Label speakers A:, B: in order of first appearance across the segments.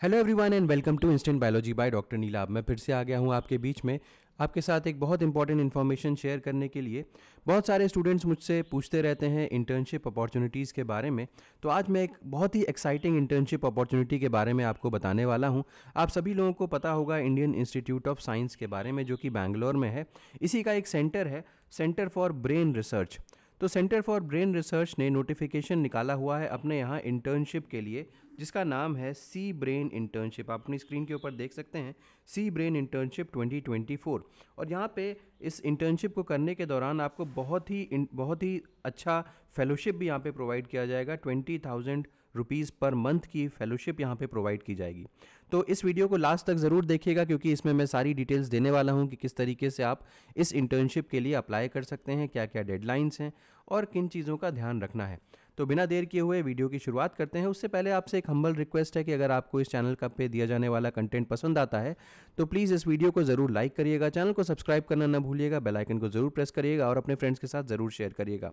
A: Hello everyone and welcome to instant biology by doctor Neelabh. मैं फिर से आ गया हूँ आपके बीच में आपके साथ एक बहुत इंपॉर्टेंट इन्फॉर्मेशन शेयर करने के लिए। बहुत सारे स्टूडेंट्स मुझसे पूछते रहते हैं इंटर्नशिप अपॉर्चुनिटीज़ के बारे में। तो आज मैं एक बहुत ही एक्साइटिंग इंटर्नशिप अपॉर्चुनिटी के बारे में आपको बताने वाला हूँ। आप सभी लोगों को पता होगा इंडियन इंस्टीट्यूट ऑफ साइंस के बारे में, जो कि बैंगलोर में है। इसी का एक सेंटर है, सेंटर फॉर ब्रेन रिसर्च। तो सेंटर फॉर ब्रेन रिसर्च ने नोटिफिकेशन निकाला हुआ है अपने यहाँ इंटर्नशिप के लिए, जिसका नाम है सी ब्रेन इंटर्नशिप। आप अपनी स्क्रीन के ऊपर देख सकते हैं सी ब्रेन इंटर्नशिप 2024। और यहाँ पे इस इंटर्नशिप को करने के दौरान आपको बहुत ही अच्छा फेलोशिप भी यहाँ पे प्रोवाइड किया जाएगा। 20,000 रुपीज़ पर मंथ की फेलोशिप यहाँ पे प्रोवाइड की जाएगी। तो इस वीडियो को लास्ट तक ज़रूर देखिएगा, क्योंकि इसमें मैं सारी डिटेल्स देने वाला हूँ कि किस तरीके से आप इस इंटर्नशिप के लिए अप्लाई कर सकते हैं, क्या क्या डेडलाइंस हैं और किन चीज़ों का ध्यान रखना है। तो बिना देर किए हुए वीडियो की शुरुआत करते हैं। उससे पहले आपसे एक हम्बल रिक्वेस्ट है कि अगर आपको इस चैनल का पे दिया जाने वाला कंटेंट पसंद आता है तो प्लीज़ इस वीडियो को ज़रूर लाइक करिएगा, चैनल को सब्सक्राइब करना ना भूलिएगा, बेल आइकन को ज़रूर प्रेस करिएगा और अपने फ्रेंड्स के साथ ज़रूर शेयर करिएगा।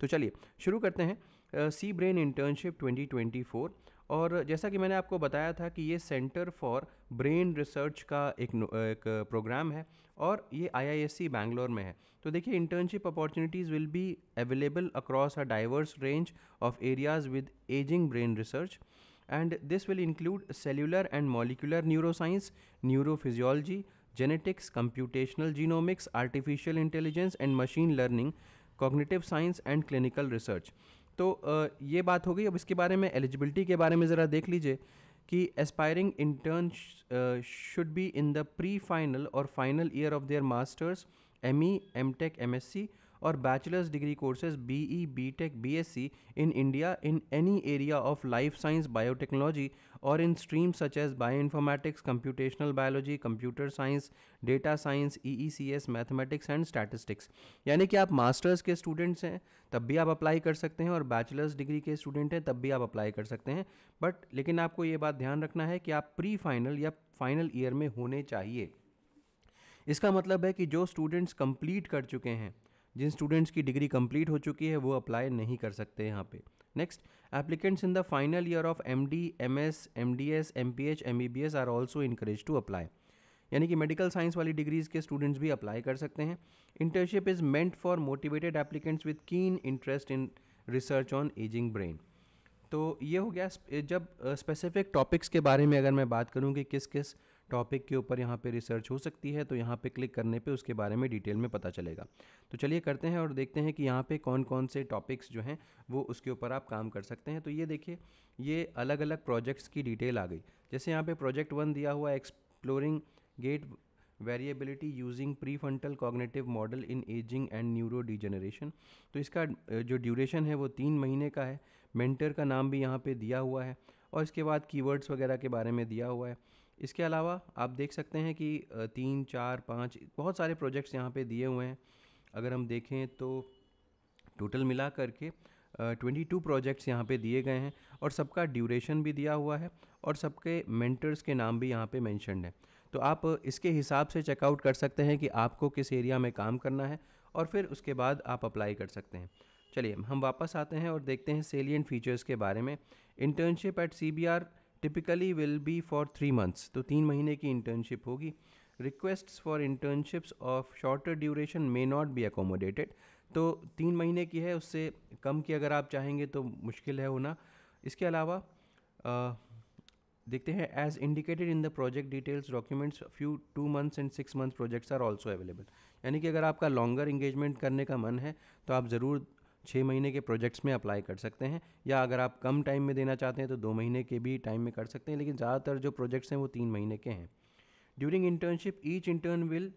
A: तो चलिए शुरू करते हैं सी ब्रेन इंटर्नशिप 2024। और जैसा कि मैंने आपको बताया था कि ये सेंटर फॉर ब्रेन रिसर्च का एक प्रोग्राम है और ये IISc बैंगलोर में है। तो देखिए, internship opportunities will be available across a diverse range of areas with ageing brain research, and this will include cellular and molecular neuroscience, neurophysiology, genetics, computational genomics, artificial intelligence and machine learning, cognitive science and clinical research। तो ये बात हो गई। अब इसके बारे में eligibility के बारे में ज़रा देख लीजिए कि aspiring intern should be in the pre final और final year of their masters, ME, MTech, MSc और bachelors degree courses BE, BTech, BSc in India in any area of life science, biotechnology or in streams such as bioinformatics, computational biology, computer science, data science, EECS, mathematics and statistics। यानी कि आप masters के students हैं तब भी आप apply कर सकते हैं और बैचलर्स डिग्री के स्टूडेंट हैं तब भी आप अप्लाई कर सकते हैं। लेकिन आपको ये बात ध्यान रखना है कि आप प्री फाइनल या फाइनल ईयर में होने चाहिए। इसका मतलब है कि जो स्टूडेंट्स कंप्लीट कर चुके हैं, जिन स्टूडेंट्स की डिग्री कंप्लीट हो चुकी है, वो अप्लाई नहीं कर सकते यहाँ पे। Next, applicants in the final year of MD, MS, MDS, MPH, MBBS are also encourage to apply. यानी कि मेडिकल साइंस वाली डिग्रीज के स्टूडेंट्स भी अप्लाई कर सकते हैं। Internship is meant for motivated applicants with keen interest in research on ageing brain. तो ये हो गया। जब स्पेसिफिक टॉपिक्स के बारे में अगर मैं बात करूँ कि किस किस टॉपिक के ऊपर यहाँ पे रिसर्च हो सकती है, तो यहाँ पे क्लिक करने पे उसके बारे में डिटेल में पता चलेगा। तो चलिए करते हैं और देखते हैं कि यहाँ पे कौन कौन से टॉपिक्स जो हैं वो उसके ऊपर आप काम कर सकते हैं। तो ये देखिए, ये अलग अलग प्रोजेक्ट्स की डिटेल आ गई। जैसे यहाँ पे प्रोजेक्ट 1 दिया हुआ है, exploring gait variability using prefrontal cognitive model in ageing and neuro degeneration. तो इसका जो ड्यूरेशन है वो 3 महीने का है। मेंटर का नाम भी यहाँ पे दिया हुआ है और इसके बाद कीवर्ड्स वगैरह के बारे में दिया हुआ है। इसके अलावा आप देख सकते हैं कि 3, 4, 5 बहुत सारे प्रोजेक्ट्स यहाँ पे दिए हुए हैं। अगर हम देखें तो टोटल मिला करके 22 प्रोजेक्ट्स यहाँ पे दिए गए हैं और सबका ड्यूरेशन भी दिया हुआ है और सबके मेंटर्स के नाम भी यहाँ पे मेंशन्ड है। तो आप इसके हिसाब से चेकआउट कर सकते हैं कि आपको किस एरिया में काम करना है और फिर उसके बाद आप अप्लाई कर सकते हैं। चलिए हम वापस आते हैं और देखते हैं सेलिएंट फीचर्स के बारे में। Internship at CBR typically will be for 3 months. तो 3 महीने की इंटर्नशिप होगी। Requests for internships of shorter duration may not be accommodated. तो 3 महीने की है, उससे कम की अगर आप चाहेंगे तो मुश्किल है होना। इसके अलावा देखते हैं, as indicated in the project details documents few 2 months and 6 months projects are also available. यानी कि अगर आपका लॉन्गर इंगेजमेंट करने का मन है तो आप ज़रूर 6 महीने के प्रोजेक्ट्स में अप्लाई कर सकते हैं, या अगर आप कम टाइम में देना चाहते हैं तो 2 महीने के भी टाइम में कर सकते हैं, लेकिन ज़्यादातर जो प्रोजेक्ट्स हैं वो 3 महीने के हैं। During internship each intern will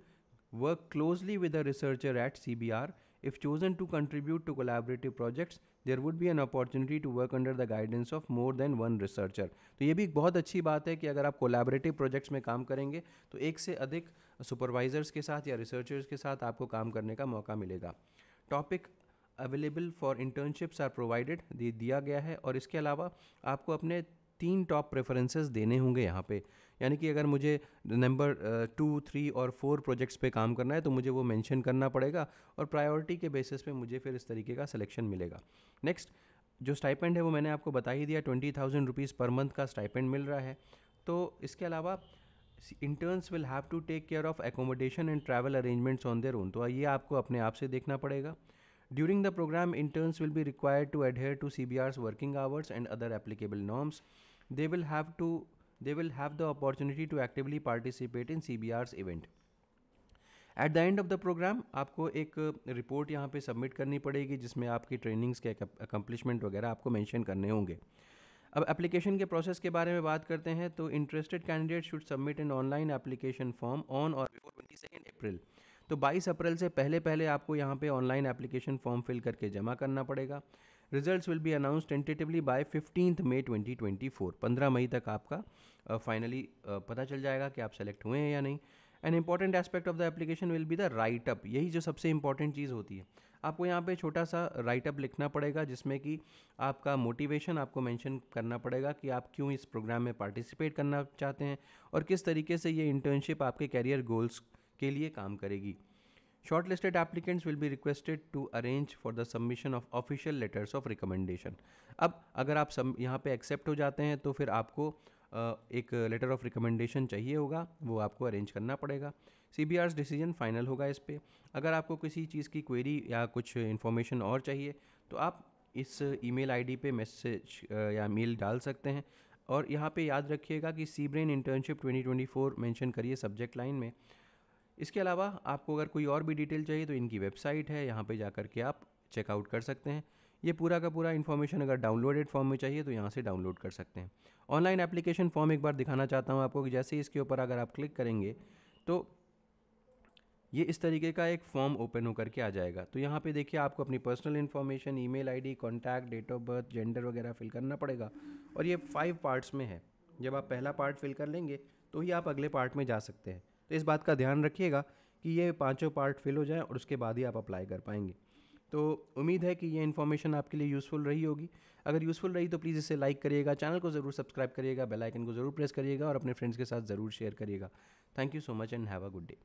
A: work closely with a researcher at CBR. If chosen to contribute to collaborative projects, there would be an opportunity to work under the guidance of more than one researcher. तो ये भी एक बहुत अच्छी बात है कि अगर आप कोलैबोरेटिव प्रोजेक्ट्स में काम करेंगे तो एक से अधिक सुपरवाइजर्स के साथ या रिसर्चर्स के साथ आपको काम करने का मौका मिलेगा। Topic available for internships are provided दिया गया है और इसके अलावा आपको अपने 3 टॉप प्रेफरेंसेस देने होंगे यहाँ पे। यानी कि अगर मुझे नंबर 2, 3 और 4 प्रोजेक्ट्स पे काम करना है तो मुझे वो मेंशन करना पड़ेगा और प्रायोरिटी के बेसिस पे मुझे फिर इस तरीके का सिलेक्शन मिलेगा। नेक्स्ट, जो स्टाइपेंड है वो मैंने आपको बता ही दिया, 20,000 रुपीज़ पर मंथ का स्टाइपेंड मिल रहा है। तो इसके अलावा interns will have to take care of accommodation and travel arrangements on their own, तो ये आपको अपने आप से देखना पड़ेगा. During the programme interns will be required to adhere to CBR's working hours and other applicable norms. They will have to they will have the opportunity to actively participate in CBR's event. At the end of the programme आपको एक report यहाँ पे submit करनी पड़ेगी जिसमें आपकी trainings के accomplishment वगैरह आपको मेंशन करने होंगे. अब एप्लीकेशन के प्रोसेस के बारे में बात करते हैं तो interested candidate should submit an online application form on और बिफोर 22 अप्रैल. तो 22 अप्रैल से पहले फाइल आपको यहाँ पे ऑनलाइन एप्लीकेशन फॉर्म फिल करके जमा करना पड़ेगा. Results will be announce tentatively by 15 मई 2024. 15 मई तक आपका फाइनली पता चल जाएगा कि आप सेलेक्ट हुए हैं या नहीं. An important aspect of the application will be the right up. यही जो सबसे इंपॉर्टेंट चीज़ होती है, आपको यहाँ पे छोटा सा राइट अप लिखना पड़ेगा जिसमें कि आपका मोटिवेशन आपको मेंशन करना पड़ेगा कि आप क्यों इस प्रोग्राम में पार्टिसिपेट करना चाहते हैं और किस तरीके से ये इंटर्नशिप आपके कैरियर गोल्स के लिए काम करेगी. Shortlisted applicants will be requested to arrange for the submission of official letters of recommendation. अब अगर आप यहाँ पे एक्सेप्ट हो जाते हैं तो फिर आपको एक लेटर ऑफ रिकमेंडेशन चाहिए होगा, वो आपको अरेंज करना पड़ेगा. CBR's डिसीजन फाइनल होगा इस पे. अगर आपको किसी चीज़ की क्वेरी या कुछ इन्फॉर्मेशन और चाहिए तो आप इस ईमेल आईडी पे मैसेज या मेल डाल सकते हैं. और यहाँ पे याद रखिएगा कि सीब्रेन इंटर्नशिप 2024 मेंशन करिए सब्जेक्ट लाइन में. इसके अलावा आपको अगर कोई और भी डिटेल चाहिए तो इनकी वेबसाइट है, यहाँ पे जा कर के आप चेकआउट कर सकते हैं. ये पूरा का पूरा इन्फॉर्मेशन अगर डाउनलोडेड फॉर्म में चाहिए तो यहाँ से डाउनलोड कर सकते हैं. ऑनलाइन एप्लीकेशन फॉर्म एक बार दिखाना चाहता हूँ आपको कि जैसे ही इसके ऊपर अगर आप क्लिक करेंगे तो ये इस तरीके का एक फॉर्म ओपन होकर के आ जाएगा. तो यहाँ पे देखिए आपको अपनी personal information, email ID, contact, date of birth, gender वगैरह फिल करना पड़ेगा. और ये 5 पार्ट्स में है. जब आप पहला पार्ट फिल कर लेंगे तो ही आप अगले पार्ट में जा सकते हैं. तो इस बात का ध्यान रखिएगा कि ये 5 पार्ट फिल हो जाएँ और उसके बाद ही आप अप्लाई कर पाएंगे. तो उम्मीद है कि ये इन्फॉर्मेशन आपके लिए यूज़फुल रही होगी. अगर यूज़फुल रही तो प्लीज़ इसे लाइक करिएगा, चैनल को ज़रूर सब्सक्राइब करिएगा, बेल आइकन को ज़रूर प्रेस करिएगा और अपने फ्रेंड्स के साथ ज़रूर शेयर करिएगा. Thank you so much and have a good day.